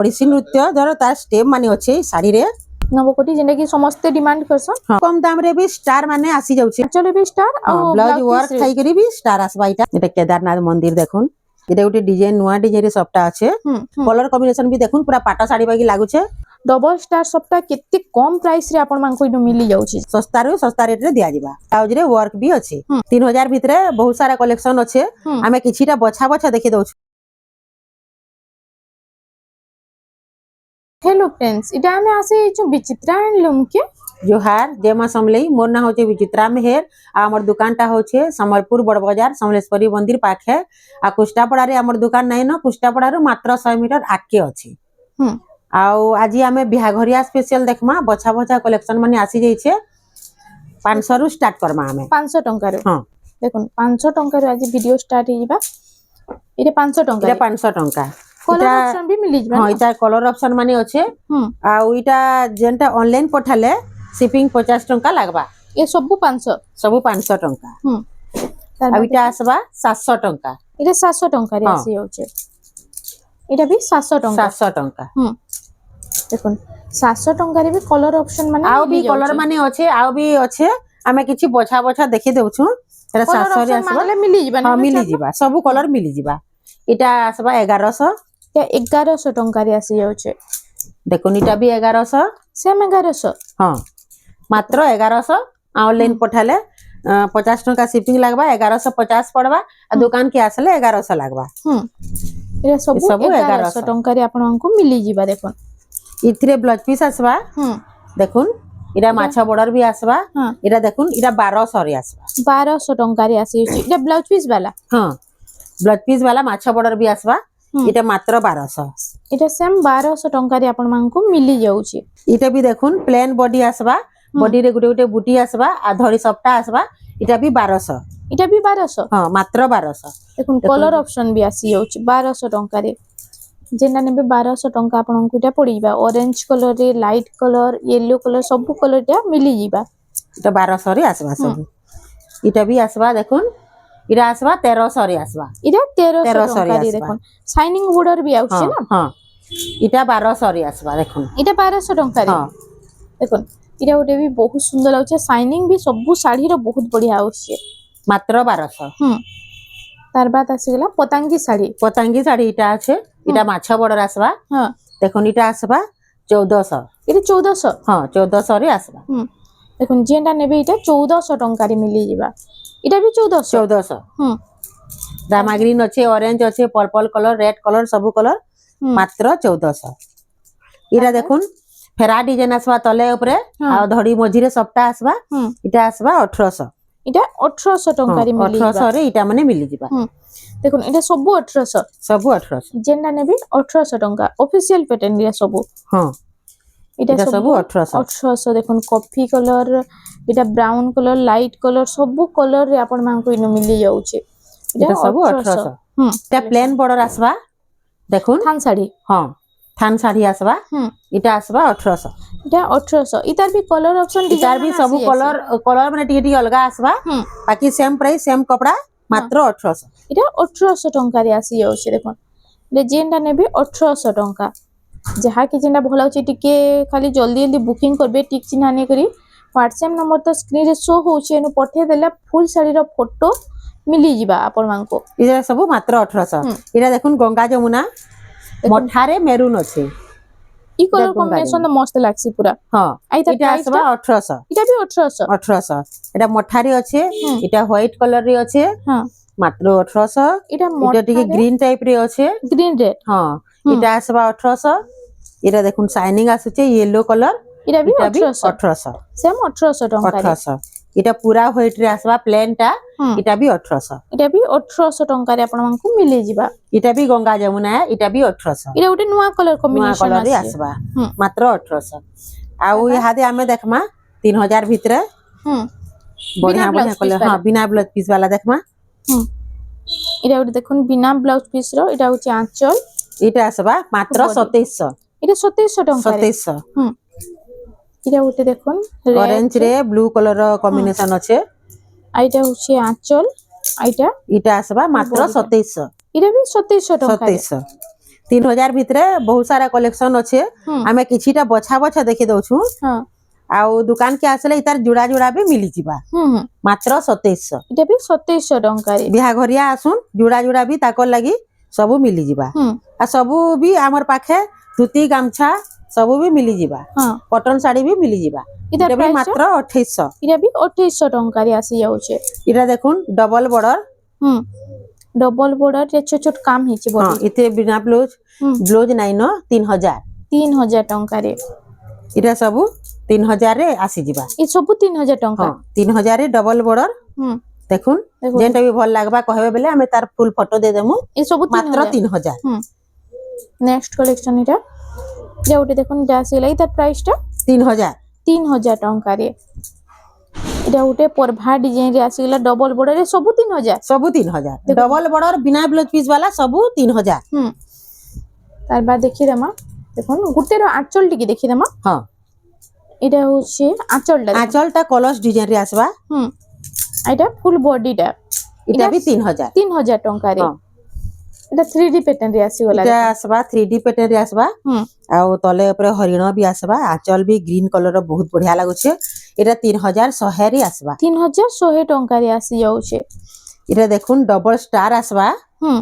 ओडिसी नृत्य धर तार स्टेप माने अच्छे साड़ी रे नवकोटी जेंटा कि समस्त डिमांड करसन कम दाम रे भी स्टार माने आसी जाउछे चलो भी स्टार और ब्लाउज वर्क थाई करी भी स्टार आसबा इटा केदारनाथ मंदिर देखुन एटा गोटे डिजाइन नुआ डिजाइन रे सबटा अच्छे कलर कॉम्बिनेशन भी देखुन पूरा पाटा साड़ी बागी लागुछे डबल स्टार सबटा केते कम प्राइस रे आपण मानको इनो मिली जाउछि सस्ता रेट रे दिया जिबा ब्लाउज रे वर्क भी अच्छे 3000 भितरे बहुत सारा कलेक्शन अच्छे आमे किछिटा बछा बछा देखि दउछु। हेलो फ्रेंड्स इटा हमें आसे जो विचित्रा हैंडलूम के जोहार जय मां समलेई मोर ना होचे विचित्रा मेहर आ हमर दुकान टा होचे समलपुर बड़ बाजार समलेश्वरी मंदिर पाखे आ कुष्टापड़ा रे हमर दुकान नै न कुष्टापड़ा रो मात्र 100 मीटर आके अछि आउ आजी हमें बिहाघरिया स्पेशल देखमा बछा बछा कलेक्शन माने आसी जाइछे 500 रु स्टार्ट करमा हमें 500 टंका रे हां देखुन 500 टंका रे आज वीडियो स्टार्ट हिबा इरे 500 टंका इरे 500 टंका कलर ऑप्शन भी मिली जबा हां इटा कलर ऑप्शन माने अच्छे आउ इटा जेंटा ऑनलाइन पठाले शिपिंग 50 टंका लागबा ये सब 500 टंका अब इटा आसबा 700 टंका इरे 700 टंका रे आसी होचे इटा भी 700 टंका देखुन 700 टंका रे भी कलर ऑप्शन माने आउ भी कलर माने अच्छे हमें किछि बछा बछा देखि देउछु एरा 700 रे आसबा मिली जिबा हां मिली जिबा सब कलर मिली जिबा इटा आसबा 1100 या 1100 टंका रे आसी जाउछे देखुन इटा भी 1100 सेम 1100 हां मात्र 1100 ऑनलाइन पठाले 50 टंका शिपिंग लागबा 1150 पड़बा आ दुकान के आसले 1100 लागबा एरा सब 1100 टंका रे आपन को मिली जिबा देखुन इथरे ब्लाउज पीस आसबा देखुन इरा माछा बॉर्डर भी आसबा इरा देखुन इरा 1200 रे आसबा 1200 टंका रे आसी छि इरा ब्लाउज पीस वाला हां ब्लाउज पीस वाला माछा बॉर्डर भी आसबा इटा मात्र 1200 इटा सेम 1200 टंका रे आपन मान को मिली जाउ छि इटा भी देखुन प्लेन बॉडी आसबा बॉडी रे गुटे गुटे बूटी आसबा आ धरी सप्ता आसबा इटा भी 1200 हां मात्र 1200 देखुन कलर ऑप्शन भी आसी जाउ छि 1200 टंका रे जेना नेबे 1200 टंका आपन को इटा पड़ी जिबा ऑरेंज कलर रे लाइट कलर येलो कलर सब कलर टा मिली जिबा इटा 1200 रे आसबा सब इटा भी आसबा देखुन इरा आसबा 1300 रे आसबा इरा 1300 टंका रे देखुन शाइनिंग बॉर्डर भी आउछ ना हां इटा 1200 रे आसबा देखुन इटा 1200 टंका रे देखुन इरा ओटे भी बहुत सुंदर लाउछ शाइनिंग भी सब साड़ी रो बहुत बढ़िया आउछ मात्र 1200 तार बाद आसी गेला पतंगी साड़ी इटा আছে इटा माछा बॉर्डर आसबा हां देखुन इटा आसबा 1400 इटा 1400 हां 1400 रे आसबा देखुन जेंटा नेबे इटा 1400 टंका रे मिली जिबा इटा भी 1400 रामा ग्रीन अच्छे ऑरेंज अच्छे पर्पल कलर रेड कलर सब कलर मात्र 1400 इरा देखुन फेरा डिजाइन आसबा तले ऊपर आ धड़ी मझी रे सबटा आसबा इटा आसबा 1800 इटा 1800 टंका रे मिली 1800 रे इटा माने मिली जिबा देखुन इटा सब 1800 जेंडा नेबी 1800 टंका ऑफिशियल पैटर्न रे सब हां इटा सब 1800 देखुन कॉफी कलर इटा ब्राउन कलर लाइट कलर सब कलर रे आपन मान को इनो मिली जाउ छे इटा सब 1800 इटा प्लेन बॉर्डर आसबा देखुन थान साड़ी हां थान साड़ी आसबा इटा आसबा 1800 इटा 1800 इतार भी कलर ऑप्शन इतार भी सब कलर माने टिके अलगा आसबा बाकी सेम प्राइस सेम कपड़ा मात्र 1800 इटा 1800 टंका रे आसी जाउ छे देखुन ले जेंडा नेबे 1800 टंका जहा कि जेंडा भला होची टिके खाली जल्दी जल्दी बुकिंग करबे टिक चिन्हा ने करी व्हाट्सएप नंबर तो स्क्रीन रे शो होची एनु पठे देला फुल साड़ी रो फोटो मिली जिबा आपन मान को इरा सब मात्र 1800 इरा देखुन गंगा जमुना मठारे मेरून अछि ई कलर कॉम्बिनेशन तो मस्त लागसी पूरा हां इटा आसबा 1800 इटा भी 1800 एटा मठारे अछि इटा व्हाइट कलर रे अछि हां मात्र 1800 इटा टिके ग्रीन टाइप रे अछि ग्रीन रेड हां इटा आसबा 1800 इरा देखुन शाइनिंग आसुचे येलो कलर इटा भी 1800 सेम 1800 टंका 1800 इटा पूरा व्हाइट रे आसबा प्लेन टा इटा भी 1800 इटा भी 1800 टंका रे आपन मानकु मिले जिबा इटा भी गंगा जमुना है इटा भी 1800 इटा उटे नुवा कलर कॉम्बिनेशन रे आसबा मात्र 1800 आउ यहादे हमें देखमा 3000 भितरे बढ़िया बढ़िया कलर हां बिना ब्लाउज पीस वाला देखमा इटा उटे देखुन बिना ब्लाउज पीस रो इटा होची आंचल इटा आसबा मात्र 2700 इटा 2700 टंका 2700 इटा उटे देखुन ऑरेंज रे ब्लू कलर रो कॉम्बिनेशन अछि आइटा होची आंचल आइटा इटा आसबा मात्र 2700 इटा भी 2700 टंका 2700 3000 ভিতরে বহুত সারা কলেকশন আছে হুম আমি কিছুটা বছা বছা দেখি দউছু হ্যাঁ আউ দোকান কে আসলে ইতার জুড়া জুড়া বি মিলি ଯିବା হুম মাত্র 2700 এটা বি 2700 ଟଙ୍କାରେ ବିହାଘରିଆ ଆସୁନ ଜୁଡା ଜୁଡା ବି ତାକର ଲାଗି ସବୁ ମିଲିଯିବା ହୁଁ ଆଉ ସବୁ ବି ଆମର ପାଖେ ଧୋତି ଗାମଛା ସବୁ ବି ମିଲିଯିବା ହଁ କଟନ ଶାଢୀ ବି ମିଲିଯିବା ଇଟା এটা ବି ପ୍ରାଇସ୍ ମାତ୍ର 2800 এটা বি 2800 ଟଙ୍କାରେ ଆସି ଯାଉଛେ এটা দেখুন ডবল বর্ডর হুম ডবল বর্ডর রে ছোট ছোট কাম ହେଇଛି হ্যাঁ বডি এতে বিনা ব্লাউজ হুম ব্লাউজ নাই ন 3000 3000 ଟଙ୍କାରେ এটা ସବୁ 3000 রে আসি ଯିବା ଏ ସବୁ 3000 ଟଙ୍କା হ্যাঁ 3000 রে ডবল বর্ডর হুম দেখুন দেখুন যেটা ବି ଭଲ লাগবা କହିବେ বেলে ଆମେ তার ফুল ফটো দে দেমু ଏ ସବୁ মাত্র 3000 3000 নেক্সট কলেকশন এটা এটা ওটা দেখুন এটা আসিলা তার প্রাইসটা 3000 3000 ଟଙ୍କାରେ এটা ওটে পরভা ডিজাইন রে আসিলা ডবল বর্ডরে ସବୁ 3000 ସବୁ 3000 দেখুন। ডবল বর্ডর বিনা ব্লাউজ পিস वाला ସବୁ 3000 হুম তার বাদ দেখি দেমা দেখুন গুটের আঁচল টিকে দেখি দেমা হ্যাঁ এটা হচ্ছে আঁচলটা দেখুন। আঁচলটা কলস ডিজাইন রে আসবা হুম এটা ফুল বডিটা এটা ବି 3000 3000 ଟଙ୍କାରେ ହଁ। এটা 3D প্যাটার্ন রে আসিগলা এটা আসবা 3D প্যাটার্ন রে আসবা হুম ଆଉ ତଳେ ଉପରେ ହରିଣ ବି ଆସିବା ଆଞ୍ଚଲ ବି ଗ୍ରୀନ କଲର ର ବହୁତ ବଢିଆ ଲାଗୁଛେ ଏଟା 3100 ରେ ଆସିବା 3100 ଟଙ୍କାରେ ଆସି ଯାଉଛେ ଏଟା ଦେଖୁନ ଡବଲ ଷ୍ଟାର ଆସିବା হুম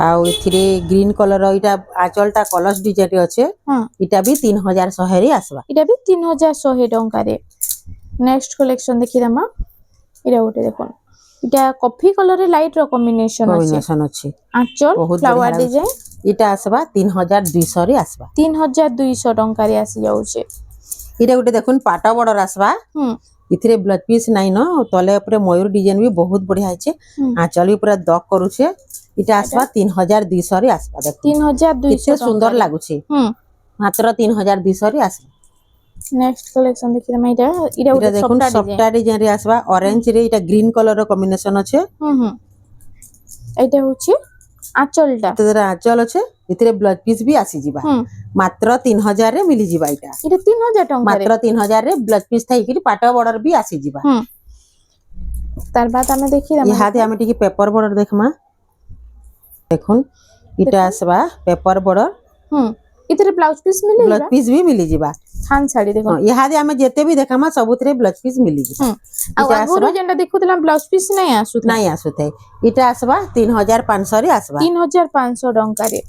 ଆଉ ଏଥିରେ ଗ୍ରୀନ କଲର ଏଟା ଆଞ୍ଚଲଟା କଲର୍ସ ଡିଜାଇନ ରେ ଅଛେ হ্যাঁ ଏଟା ବି 3100 ରେ ଆସିବା এটা বি 3100 ଟଙ୍କାରେ নেক্সট কলেকশন দেখি দেমা এটা ওটে দেখুন এটা কফি কলর লাইট র কম্বিনেশন আছে কম্বিনেশন ଅଛି আঁচল ବହୁତ ফ্লাওয়ার ବଢିଆ ଲାଗୁଛି। ডিজাইন ଏଟା ଆସିବା 3200 ରେ ଆସିବା 3200 ଟଙ୍କାରେ ଆସି ଯାଉଛେ ଏଟା ଗୋଟେ ଦେଖୁନ ପାଟ ବର୍ଡର ଆସିବା হুম ଏଥିରେ ବ୍ଲାଉଜ ପିସ୍ ନାଇଁ ନ ତଳେ ଉପରେ ମୟୂର ଡିଜାଇନ ବି ବହୁତ ବଢିଆ ହେଇছে হুম ଆଞ୍ଚଲ ବି ପୁରା ଦକ କରୁଛେ ଏଟା ଆସିବା 3200 ରେ ଆସିବା ଦେଖ 3200 କେତେ ସୁନ୍ଦର ଟଙ୍କାରେ। ଲାଗୁଛି হুম মাত্র 3200 রে আসবে নেক্সট কালেকশন দেখি দেমা এটা এটা এটা ওটে দেখুন সফটা ডিজাইন সফটা ডিজাইন রে আসবা অরেঞ্জ রে এটা গ্রিন কলর র কম্বিনেশন আছে হুম হুম এটা হচ্ছে আঁচলটা এটার আঁচল আছে এতে ব্লাউজ পিস বি আসি ଯିବା হুম মাত্র 3000 রে মিলি ଯିବା এটা এটা 3000 টঙ্কারে মাত্র 3000 রে ব্লাউজ পিস থাইকি পাট বর্ডর বি আসি ଯିବା হুম তার বাদ আমি দেখি দেমা ইহাতে আমি টিকি পেপার বর্ডর দেখমা দেখুন এটা আসবা পেপার বর্ডর হুম এতে ব্লাউজ পিস মিলে ব্লাউজ পিস বি মিলি ଯିବା থান শাড়ি দেখুন ইহাতে আমি যেতে বি দেখামা সবুতরে ব্লাউজ পিস মিলি ଯିବା হুম আর এটা আগুরু আসবা যেটা দেখুতলা ব্লাউজ পিস নাই আসুত নাই আসুথাই এটা আসবা 3500 রে আসবা 3500 টঙ্কারে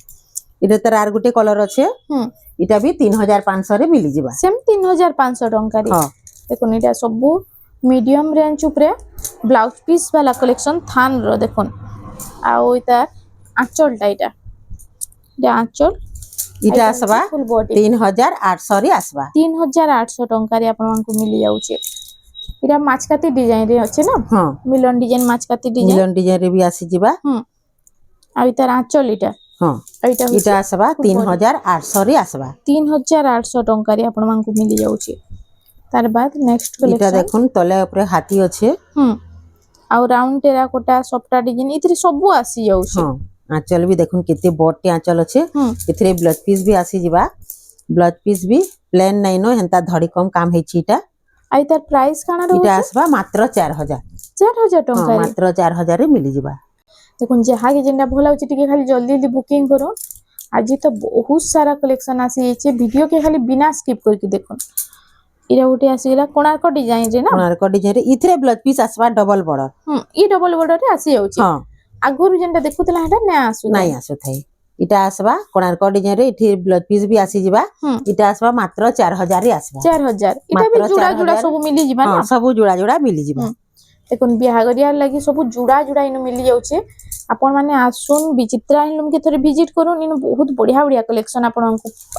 এটা তার আর গোটে কলর আছে হুম এটা বি 3500 রে মিলি ଯିବା সেম 3500 টঙ্কারে হ্যাঁ দেখুন এটা সবু মিডিয়াম রেঞ্জ উপরে ব্লাউজ পিস वाला কালেকশন থান র দেখুন আর এটা আঁচলটা এটা আঁচল এটা আসবা ফুল বডি 3800 রে আসবা 3800 ଟଙ୍କାରେ ଆପଣଙ୍କୁ ମିଳି ଯାଉଛି ଏଟା ମାଛକାତି ଡିଜାଇନ ରେ ଅଛି ନା হ্যাঁ ମିଲନ ଡିଜାଇନ ମାଛକାତି ଡିଜାଇନ মিলন ডিজাইন রে বি আসি ଯିବା ଆଉ ତାର ଆଞ୍ଚଲ ଏଟା হ্যাঁ ଏଇଟା এটা আসবা 3800 রে আসবা 3800 ଟଙ୍କାରେ ଆପଣଙ୍କୁ ମିଳି ଯାଉଛି ତାର ବାଦ ନେକ୍ସଟ এটা କଲେକ୍ସନ দেখুন তলে উপরে হাতি আছে ଆଉ ରାଉଣ୍ଡ ଟେରାକୋଟା ସଫ୍ଟା ଡିଜାଇନ ଏଥିରେ ସବୁ ଆସି ଯାଉଛି হ্যাঁ আঁচল বি দেখুন কেতে বড়টি আঁচল আছে হুম এথিরে ব্লাউজ পিস বি আসি ଯିବା ব্লাউজ পিস বি প্লেন নাই নো হেন্তা ধড়ি কম কাম ହେଇଛି এটা ଆଉ ତାର ପ୍ରାଇସ୍ କାଣା এটা ରହୁଛି আসবা মাত্র 4000 4000 হ্যাঁ ଟଙ୍କାରେ মাত্র 4000 রে মিলি ଯିବା দেখুন যাহাকে যেটা ভাল লাগুছে টিকে খালি জলদি জলদি বুকিং করুন আজি তো বহুত সারা কালেকশন আসি যাইছে ভিডিও কে খালি বিনা স্কিপ করকে দেখুন এটা গোটে আসিগলা কোଣାର୍କ ডিজাইন রে না কোଣାর্ক ডিজাইন রে ইথিরে ব্লাউজ পিস আসবা double border E double border রে আসি যাଉଛି হ্যাঁ আগুরু যেটা দেখুতলা হেটা না আসু নাই আসুথাই এটা আসবা কোଣାর্ক ডিজাইন রে এঠি ব্লাউজ পিস বি আসি ଯିବା হুম এটা আসবা মাত্র 4000 রে আসবা 4000 এটা বি মাত্র জুড়া 4000 জুড়া সব মিলি ଯିବା না হ্যাঁ সবু জোড়া জোড়া মিলি ଯିବା হুম। দেখুন বিহাগরিয়ার লাগি সবু জুড়া জুড়া ইনু মিলি যাଉଛି আপন মানে আসুন বিচিত্রা হ্যান্ডলুম কে থরে ভিজিট করুন ইনু বহুত বঢ়িয়া বঢ়িয়া কালেকশন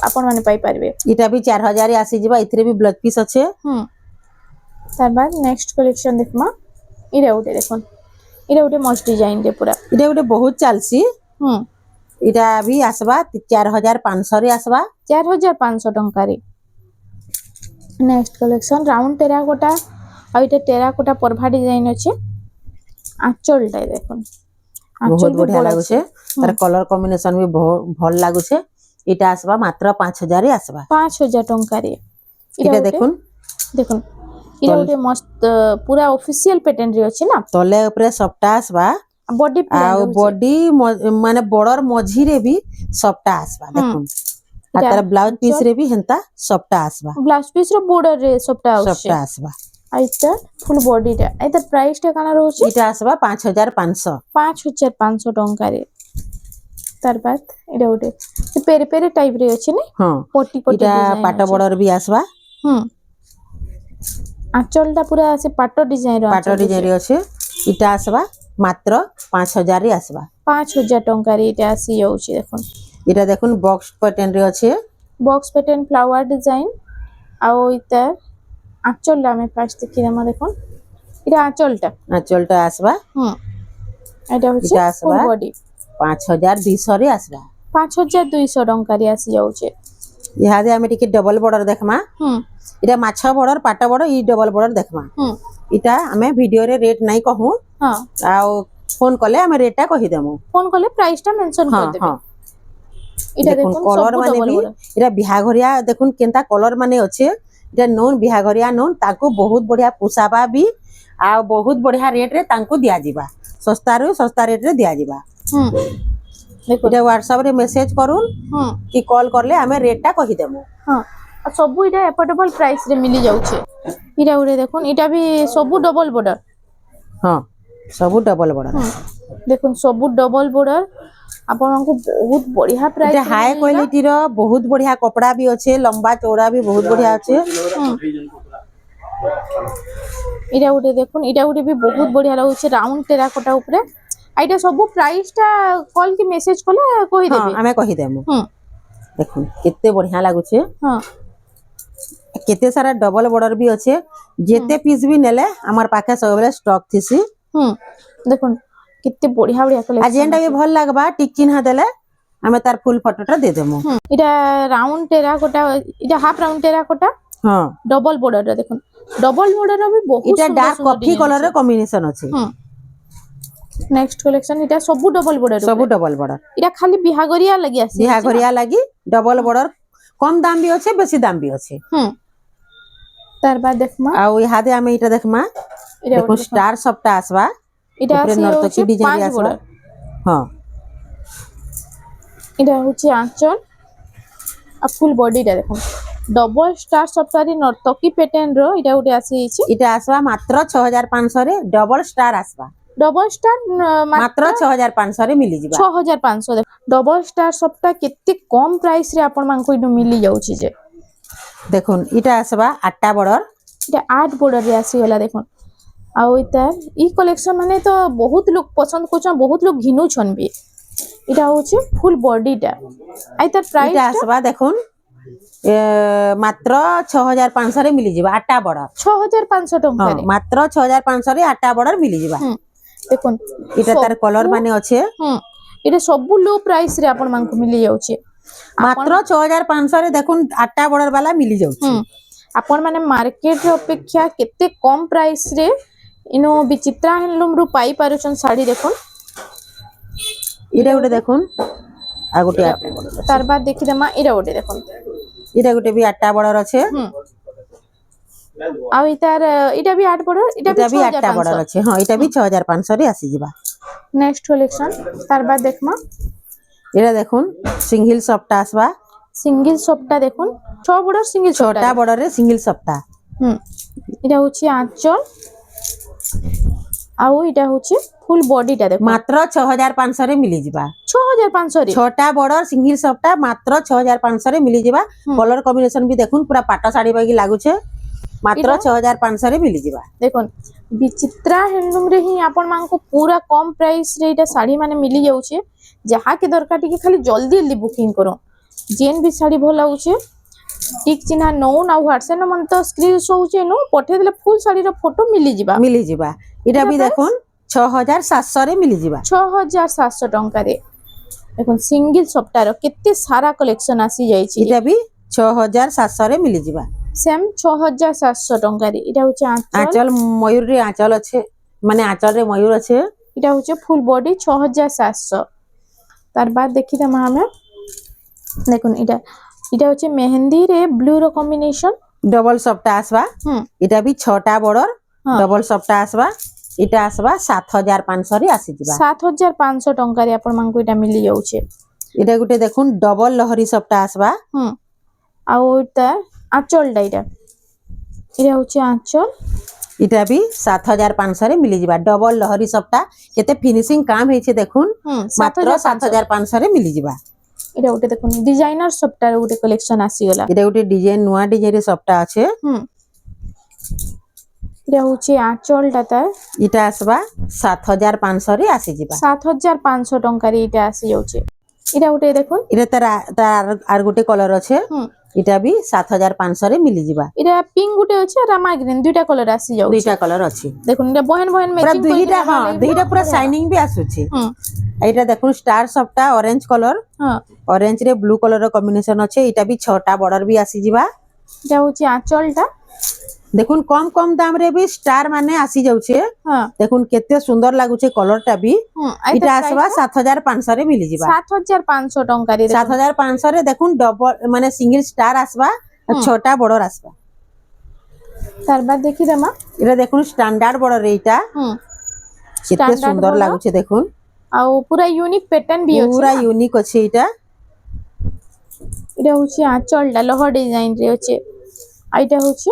আপন মানে পাই পারবে এটা বি 4000 রে আসি ଯିବା এথিরে বি ব্লাউজ পিস আছে তার বাদ নেক্সট কালেকশন দেখমা এটা ওটে দেখুন এটা ওটে মস্ত ডিজাইন রে পুরা এটা গোটে বহুত চালছি হুম এটা বি আসবা 4500 রে আসবা 4500 ଟଙ୍କାରେ ନେକ୍ସଟ କଲେକ୍ସନ ରାଉଣ୍ଡ ଟେରାକୋଟା ଆଉ এটা টেরাকোটা পরভা ডিজাইন আছে আঁচলটা দেখুন বহুত বি বঢ়িয়া বড় লাগুছে আছে। তার কলর কম্বিনেশন বি ভাল লাগুছে এটা আসবা মাত্র 5000 রে আসবা 5000 ଟଙ୍କାରେ এটা ଗୋଟେ- দেখুন দেখুন এটা তল- ଗୋଟେ ମସ୍ତ ପୁରା ଅଫିସିଆଲ ପ୍ୟାଟର୍ନ ରେ ଅଛି ନା তলে উপরে সবটা আসবা बॉडी प्लेन ଆଉ रहउचे ବଡି ମାନେ ବଡର ମଝିରେ ବି ସଫ୍ଟା आसबा देखुन आ इटा तार ब्लाउज पीस आंचल रे भी हेंता सफ्टा आसबा ब्लाउज पीस रो बॉर्डर रे सबटा आउचे सफ्टा आसबा आइता फुल बॉडी टा आइता प्राइस टा काना रहउचे इटा आसबा 5500 5500 टंका रे तार बाद एटा उठे से पेरे पेरे टाइप रे अछि ने हां पोटी पोटी इटा डिजाइन पाट बॉर्डर भी आसबा आंचल टा पूरा से पाटो डिजाइन रो पाट डिजाइन रे अछि इटा आसबा मात्र 5000 रे आसबा 5000 टंका रे एटा आसी जाउची देखुन इटा देखुन बॉक्स पैटर्न रे अछि बॉक्स पैटर्न फ्लावर डिजाइन आओ इता आंचल ला में फास्ट देखि दमा देखुन इटा आंचल टा आंचलटा आसबा एटा होची इटा फुल आसबा बॉडी 5200 रे आसबा 5200 टंका रे आसी जाउचे इहादे हमें टिके डबल बॉर्डर देखमा इटा माछा बॉर्डर पाट बॉर्डर ई डबल बॉर्डर देखमा इटा हमें वीडियो रे रेट नहीं कहूं हां आ फोन कले हमें रेट टा कहि देमु फोन करले प्राइस टा मेंशन कर हां देबे हां इटा देखुन देखुन कलर सब माने डबल भी बॉर्डर इटा बिहाघरिया देखुन केनता कलर माने अच्छे इटा नोन बिहाघरिया नोन ताको बहुत बढ़िया पुसाबा भी आ बहुत बढ़िया रेट रे तांको दिया जिबा सस्ता रेट रे दिया जिबा देखो इटा व्हाट्सएप रे मेसेज करून कि कॉल करले हमें रेट टा कहि देमु हां आ सब इटा एफोर्डेबल प्राइस रे मिली जाउचे इटा उरे देखुन इटा भी सब डबल बॉर्डर हां सब डबल बॉर्डर देखुन सब डबल बॉर्डर आपन को बहुत बढ़िया प्राइस इटा हाई क्वालिटी रो बहुत बढ़िया कपड़ा भी अच्छे लंबा चौड़ा भी बहुत बढ़िया अच्छे इटा उठे देखुन इटा उठे भी बहुत बढ़िया रहउचे राउंड टेराकोटा ऊपर आइटा सब प्राइस टा कॉल की मेसेज कले कहि हां देबे हमें कहि देमु देखुन केते बढ़िया लागुचे हां केते सारा डबल बॉर्डर भी अच्छे जेते पीस भी नेले हमर पाखे सब बेले स्टॉक थिसी देखुन कितने बढ़िया बढ़िया आ कलेक्शन जेंटा भी भल लागबा टिक चिन्ह देले हमें तार फुल फोटोटा दे देमु इटा राउंड टेराकोटा इटा हाफ राउंड टेराकोटा हां डबल बॉर्डर रे देखुन डबल बॉर्डर भी बहुत इटा सुंदर डार्क कॉफी कलर रे कॉम्बिनेशन अछि नेक्स्ट कलेक्शन इटा सब डबल बॉर्डर सब डबल बॉर्डर इटा खाली बिहागरिया लगी आसी बिहाघरिया लागी डबल बॉर्डर कम दाम भी अच्छे बेसी दाम भी अच्छे तार बाद देखमा आ इहादे हमें इटा देखमा इटा देखो स्टार सबटा आसबा इटा ऊपर आसी नर्तकी होची डिजाइन पांच आसबा बॉर्डर हां इटा होची आंचल आ फुल बॉडी टा देखो डबल स्टार सप्तारी नर्तकी पैटर्न रो इटा उटे आसी छि इटा आसबा मात्र 6500 रे डबल स्टार आसबा डबल स्टार मात्र 6500 रे मिली जिबा 6500 डबल स्टार सप्ता केते कम प्राइस रे आपन मान को मिली जाउछि जे देखुन इटा आसबा आठटा बॉर्डर इटा 8 बॉर्डर रे आसी गला देखो आउ इता ई कलेक्शन माने तो बहुत लोग पसंद करछन बहुत लोग घिनु छन भी इटा होछि फुल बॉडी टा आई तार प्राइस इटा आसबा देखुन मात्र 6500 रे मिली जिबा आठटा बॉर्डर 6500 टंका रे मात्र 6500 रे आठटा बॉर्डर मिली जिबा देखुन इटा तार कलर माने अच्छे इटा सब लो प्राइस रे आपन मान को मिली जाउछि मात्र 6500 रे देखुन आठटा बॉर्डर वाला मिली जाउछि आपन माने मार्केट रे अपेक्षा केते कम प्राइस रे इनो विचित्रा हैंडलूम रु पाई पारुछन साड़ी देखुन इटा गुटे देखुन आ गुटे तार बाद देखि दमा इरा गुटे देखुन इटा गुटे भी आठटा बॉर्डर अच्छे आ इतार इटा भी 8 बॉर्डर इटा भी आठटा बॉर्डर अच्छे हां इटा भी 6500 रे आसी जिबा नेक्स्ट कलेक्शन तार बाद देखमा इटा देखुन सिंगल सफ्टा आसबा सिंगल सफ्टा देखुन 6 बॉर्डर सिंगल छोटा बॉर्डर रे सिंगल सफ्टा इटा होची आंचल आउ इटा होची फुल बॉडी टा देखो मात्र 6500 रे मिली जिबा 6500 रे छोटा बॉर्डर सिंगल सफ्टा मात्र 6500 रे मिली जिबा कलर कॉम्बिनेशन भी देखुन पूरा पाटा साड़ी बागी लागु छे मात्र 6500 रे मिली जिबा देखुन विचित्रा हैंडलूम रे ही आपन मान को पूरा कम प्राइस रे इटा साड़ी माने मिली जाउ छे जहा के दरकार टिके खाली जल्दी जल्दी बुकिंग करो जेन भी साड़ी भल लागु छे टिक चिन्हा नोन आ व्हाट्सएप नंबर तो स्क्रीन शो होचे नो पठे देले फुल साड़ी रो फोटो मिली जिबा इटा भी देखुन 6700 रे मिली जिबा 6700 टंका रे देखुन सिंगल सप्ताह रो केते सारा कलेक्शन आसी जाई छी इटा भी 6700 रे मिली जिबा सेम 6700 टंका रे इटा होचे आंचल मयूर रे आंचल अच्छे माने आंचल रे मयूर अच्छे इटा होचे फुल बॉडी 6700 तार बाद देखि दमा हमें देखुन इटा होचे मेहंदी रे ब्लू रो कॉम्बिनेशन डबल सफ्टा आसबा इटा भी 6टा बॉर्डर डबल सफ्टा आसबा এটা আসবা 7500 রে আসি ଯିବା 7500 ଟଙ୍କାରେ ଆପଣମାନଙ୍କୁ ଏଟା ମିଳି ଯାଉଛି। এটা গুটে দেখুন ডবল লহরি সবটা আসবা ଆଉ ଏଟା ଆଞ୍ଚଲଟା ଏଇଟା ହଉଛି ଆଞ୍ଚଲ। এটা বি 7500 রে মিলিଯିବା ডবল লহরি সবটা কেতে ফিনিশিং কাম হইছে দেখুন মাত্র 7500 রে মিলি ଯିବା। এটা ଗୋଟେ ଦେଖନ୍ତୁ ଡିଜାଇନର ସଫ୍ଟୱେୟାର ଗୋଟେ କଲେକ୍ସନ ଆସିଗଲା। এটা গুটে ডিজাইন নয়া ডিজাইন রে সবটা আছে এটা হচ্ছে আঁচলটা তার এটা আসবা 7500 রে আসি ଯିବା 7500 ଟଙ୍କାରେ এটা আসি যাচ্ছে। এটা ଗୋଟେ দেখুন এটা তার আর গুটে কলর আছে এটা বি 7500 রে মিলি ଯିବା। এটা পিঙ্ক গুটে আছে আর রামা গ্রিন দুইটা কালার আসি যাচ্ছে। দুইটা কলর আছে দেখুন এটা বহেন বহেন পুরা ম্যাচিং দুইটা হ্যাঁ দুইটা পুরা শাইনিং বি আসুছে। এইটা দেখুন স্টার সবটা অরেঞ্জ কলর অরেঞ্জ রে ব্লু কলর কম্বিনেশন আছে এটা বি 6টা বর্ডর বি আসি ଯିବା। এটা হচ্ছে আঁচলটা দেখুন কম কম দাম রে বি স্টার মানে আসি যাচ্ছে দেখুন কেতে সুন্দর লাগুছে কলরটা বি এটা আসবা 7500 রে মিলি ଯିବା 7500 ଟଙ୍କାରେ 7500 রে দেখুন ডবল মানে সিঙ্গেল স্টার আসবা আর 6টা বর্ডর আসবা। তারপর দেখি দেমা এটা দেখুন স্ট্যান্ডার্ড বর্ডর এইটা কেতে সুন্দর লাগুছে দেখুন আর পুরা ইউনিক প্যাটার্ন বি আছে পুরা ইউনিক আছে এটা। এটা হচ্ছে আঁচলটা লহর ডিজাইন রে আছে আর এটা হচ্ছে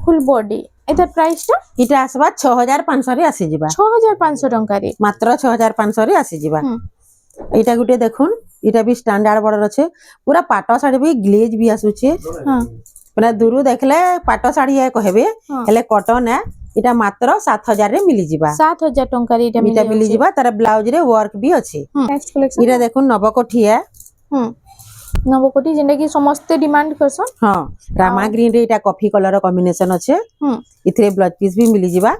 ফুল বডি। এটার প্রাইসটা এটা আসবা 6500 রে আসি ଯିବା 6500 ଟଙ୍କାରେ মাত্র 6500 রে আসি ଯିବା। এইটা গুটে দেখুন এটা বি স্ট্যান্ডার্ড বর্ডর আছে পুরা পাট শাড়ি বি গ্লেজ বি আসুছে মানে দূরু দেখলে পাট শাড়ি কহেবে হেলে কটন এটা মাত্র 7000 রে মিলি ଯିବା 7000 ଟଙ୍କାରେ এটা মিলি ଯିବା তার ব্লাউজ রে ওয়ার্ক বি আছে। নেক্সট কালেকশন এটা দেখুন নবকঠিয়া নবকোটি যেটা কি সমস্তে ডিমান্ড করছন হ্যাঁ রামা গ্রিন রে এটা কফি কলর কম্বিনেশন আছে ইথরে ব্লাউজ পিস বি মিলি ଯିବା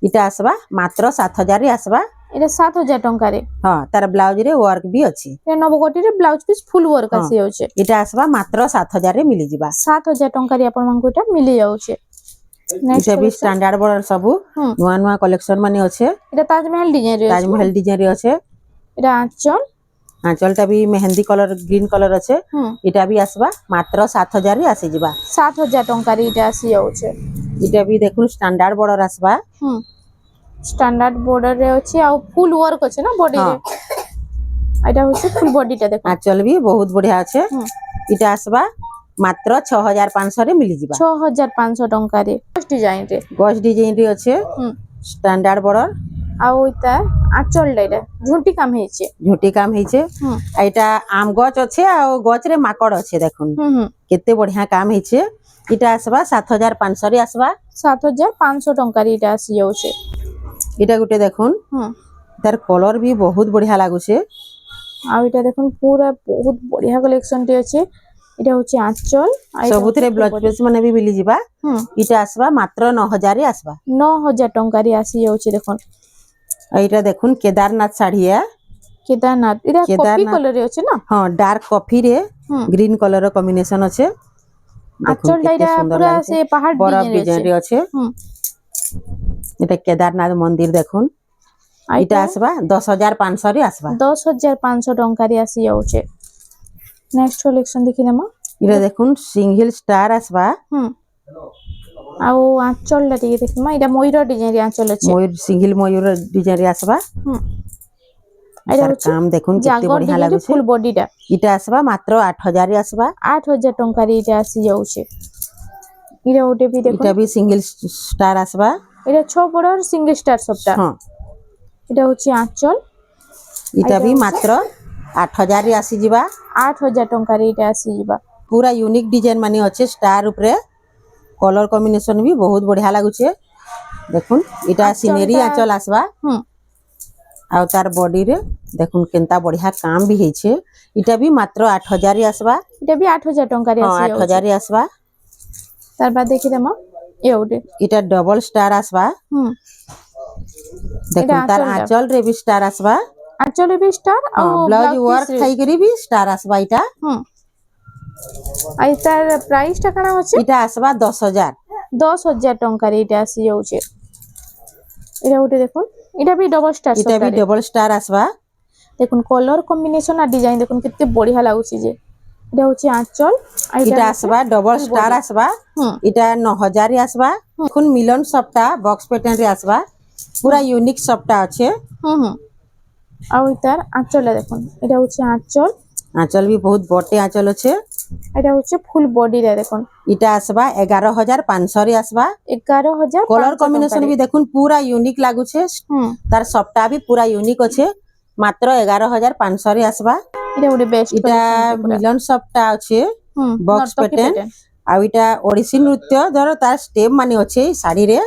এটা আসবা মাত্র 7000 রে আসবা। এটা 7000 ଟଙ୍କାରେ হ্যাঁ তার ব্লাউজ রে ওয়ার্ক বি আছে এটা নবকোটি রে ব্লাউজ পিস ফুল ওয়ার্ক আসি যাচ্ছে এটা আসবা মাত্র 7000 রে মিলি ଯିବା 7000 ଟଙ୍କାରେ ଆପଣମାନଙ୍କୁ এটা মিলি যাচ্ছে। এটা বি স্ট্যান্ডার্ড বর্ডর সবু নয়া নয়া কালেকশন মানে আছে এটা তাজমহল ডিজাইন রে তাজমহল ডিজাইন রে আছে। এটা আঁচল আঁচলটা বি মেহেন্দি কলর গ্রিন কলর আছে এটা বি আসবা মাত্র 7000 রে আসি ଯିବା 7000 ଟଙ୍କାରେ এটা আসি যাচ্ছে। এটা বি দেখুন স্ট্যান্ডার্ড বর্ডর আসবা স্ট্যান্ডার্ড বর্ডর রে আছে আর ফুল ওয়ার্ক আছে না বডি রে এটা হচ্ছে ফুল বডিটা দেখুন আঁচল বি বহুত বঢ়িয়া আছে এটা আসবা মাত্র 6500 রে মিলি ଯିବା 6500 ଟଙ୍କାରେ ডিজাইন রে গজ ডিজাইন রে আছে স্ট্যান্ডার্ড বর্ডর আর ওইটা আঁচলটা এটা ঝুঁটি কাম হয়েছে ঝুটি কাম হইছে এইটা আম গছ আছে আর গছ রে মাকড় আছে দেখুন কেতে বঢ়িয়া কাম হইছে এটা আসবা 7500 রে আসবা 7500 ଟଙ୍କାରେ এটা আসি যাচ্ছে। এটা গুটে দেখুন তার কলর বি বহুত বঢ়িয়া লাগুছে আর এটা দেখুন পুরা বহুত বঢ়িয়া কালেকশন টি আছে। এটা হচ্ছে আঁচল সবুথরে ব্লাউজ পিস মানে বি মিলি ଯିବା এটা আসবা মাত্র 9000 রে আসবা 9000 ଟଙ୍କାରେ আসি যাচ্ছে দেখুন। এইটা দেখুন কেদারনাথ শাড়ি কেদারনাথ এটা কফি কালার রে আছে না হ্যাঁ ডার্ক কফি রে গ্রিন কালার কম্বিনেশন আছে আঁচলটা এটা পুরা সে পাহাড় বরফ ডিজাইন ডিজাইন রে আছে। এটা কেদারনাথ মন্দির দেখুন এটা আসবা 10500 রে আসবা 10500 ଟଙ୍କାରେ আসি যাচ্ছে। নেক্সট কালেকশন দেখি নামা এটা দেখুন সিঙ্গেল স্টার আসবা আর আঁচলটা টিকে দেখমা এটা ময়ূর ডিজাইন রে আঁচল আছে ময়ূর সিঙ্গেল ময়ূর ডিজাইন রে আসবা এটা কাম দেখুন কেতে বঢ়িয়া লাগুছে ফুল বডিটা এটা আসবা মাত্র 8000 রে আসবা 8000 ଟଙ୍କାରେ এটা আসি যাচ্ছে। এটা ওটে বি দেখুন এটা বি সিঙ্গেল স্টার আসবা এটা 6 বড় সিঙ্গেল স্টার সবটা হ্যাঁ এটা হচ্ছে আঁচল এটা বি মাত্র 8000 রে আসি ଯିବା 8000 ଟଙ୍କାରେ এটা আসি ଯିବା। पूरा यूनिक डिजाइन माने अच्छे स्टार ऊपर कलर कॉम्बिनेशन भी बहुत बढ़िया लागुचे देखुन इटा सिनेरी आंचल आसबा आ तार बॉडी रे देखुन केनता बढ़िया काम भी हेछे इटा भी मात्र 8000 रे आसबा এটা বি 8000 ଟଙ୍କାରେ আসি যাচ্ছে। 8000 রে आसबा তার বাদ দেখি দেমা এ ওটে इटा डबल स्टार आसबा देखुन तार आंचल रे भी स्टार आसबा আঁচলে বি স্টার আর ब्लाउज वर्क थाई करी भी स्टार आसबा इटा আর তার প্রাইসটা কেন হচ্ছে इटा आसबा 10000 10000 ଟଙ୍କାରେ এটা আসি যাচ্ছে। এটা ওটে দেখুন এটা বি ডবল স্টার इटा भी डबल स्टार आसबा দেখুন কলর কম্বিনেশন আর ডিজাইন দেখুন কেতে বঢ়িয়া লাগুছে যে এটা হচ্ছে আঁচল আর इटा आसबा डबल स्टार आसबा इटा 9000 रे आसबा देखुन मिलन सबटा बॉक्स पैटर्न रे आसबा पूरा यूनिक सबटा अच्छे হুম ଆଉ তার আঁচলটা দেখুন এটা হচ্ছে আঁচল आंचल भी बहुत बड़े आंचल अच्छे এটা হচ্ছে ফুল বডিটা দেখুন इटा आसबा 11,500 रे आसबा 11,500 कलर कॉम्बिनेशन भी देखुन पूरा यूनिक लागु छे হুম तार सबटा भी पूरा यूनिक अच्छे मात्र 11,500 रे आसबा এটা ওটা বেস্ট इटा मिलन सबटा अच्छे হুম बॉक्स নর্তকী पैटर्न pattern। आ इटा ओडिसी नृत्य धर तार स्टेप माने अच्छे साड़ी रे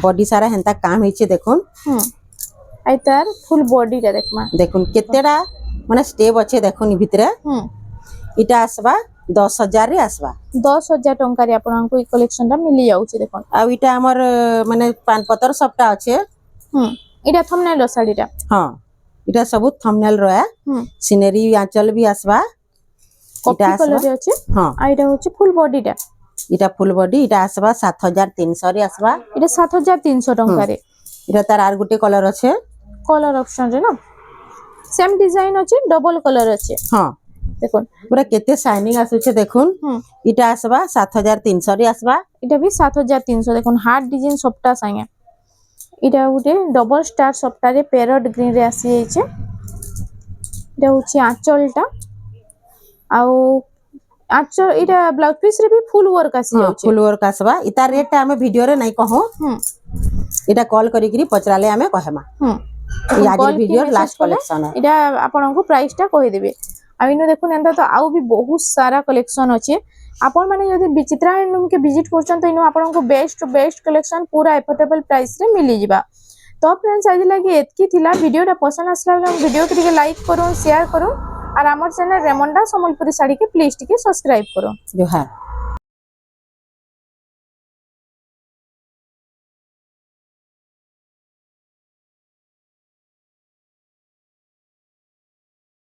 बॉडी सारा हेंता काम हिचे देखुन হুম আর তার ফুল বডিটা দেখমা देखुन केतेडा माने स्टेप अच्छे देखुन इ भितरे হুম इटा आसबा 10,000 रे आसबा 10,000 ଟଙ୍କାରେ ଆପଣଙ୍କୁ এই କଲେକ୍ସନଟା ମିଳି ଯାଉଛି ଦେଖୁন आ इटा हमर माने पान पतर सबटा अच्छे হুম এটা থম্বনেল শাড়িটা हाँ इटा सब थंबनेल रहा হুম सिनेरी आंचल भी आसबा কফি आसबा কালারে আছে हाँ আর এটা হচ্ছে ফুল বডিটা इटा फुल बॉडी इटा आसबा 7,300 रे आसबा এটা 7,300 ଟଙ୍କାରେ इटा तार आर गुटे कलर अच्छे কলার অপশন রে না সেম ডিজাইন আছে ডবল কলর আছে हाँ দেখুন पूरा केते शाइनिंग आसुचे देखुन হুম इटा आसबा 7,300 रे आसबा এটা भी 7,300 দেখুন হার্ট ডিজাইন সবটা সাঙ্গে এটা গোটে ডবল স্টার সবটারে প্যারট গ্রিন রে আসি যাইছে এটা হচ্ছে আঁচলটা আউ আঁচল এটা ব্লাউজ পিস রে भी ফুল ওয়ার্ক আসি हाँ যাচ্ছে फुल वर्क आसबा इता रेट हमें वीडियो रे नहीं कहो হুম इटा कॉल करिकरी पचराले हमें कहमा হুম ये आज कॉल की वीडियो message लास्ट कले कलेक्शन है এটা ଆପଣଙ୍କୁ ପ୍ରାଇସଟା କହିଦେବେ ଆଉ ଇନୁ ଦେଖୁন ଏନ୍ତା ତ ଆଉ ବି ବହୁତ ସାରା କଲେକ୍ସନ ଅଛି ଆପଣ ମାନେ ଯଦି ବିଚିତ୍ରା କେ ଭିଜିଟ କରୁଛନ୍ତି ଇନୁ ଆପଣଙ୍କୁ ବେଷ୍ଟ କଲେକ୍ସନ ପୁରା ଏଫୋର୍ଡେବଲ ପ୍ରାଇସ ରେ ମିଳିଯିବା ତ फ्रेंड्स आज लगी एतकी थिला वीडियोटा पसंद आसला बेले वीडियो के ଟିକେ लाइक करूँ शेयर करूँ और आमर चैनल रेमंडा संबलपुरी साड़ी के प्लीज टिके सब्सक्राइब करूँ जोहार